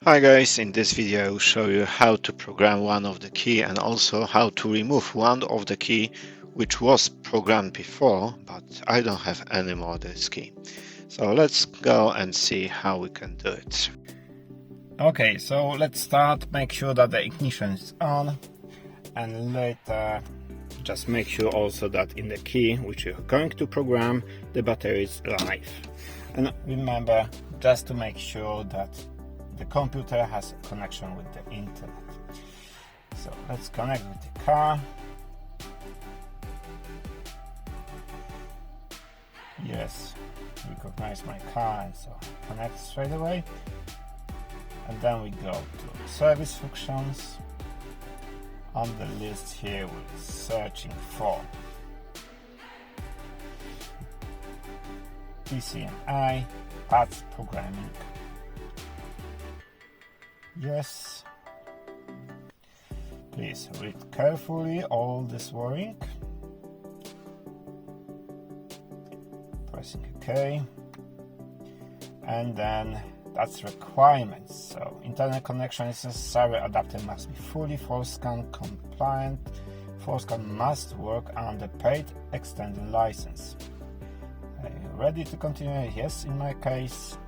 Hi guys, in this video I will show you how to program one of the key and also how to remove one of the key which was programmed before, but I don't have anymore this key. So let's go and see how we can do it. Okay, so let's start. Make sure that the ignition is on, and later just make sure also that in the key which you're going to program, the battery is live. And remember just to make sure that the computer has a connection with the internet. So let's connect with the car. Yes, recognize my car, and so connect straight away. And then we go to service functions. On the list here we're searching for PCMI PATS programming. Yes. Please read carefully all this warning. Pressing OK. And then that's requirements. So internet connection is necessary. Adapter must be fully FORScan compliant. FORScan must work under paid extended license. Are you ready to continue? Yes, in my case.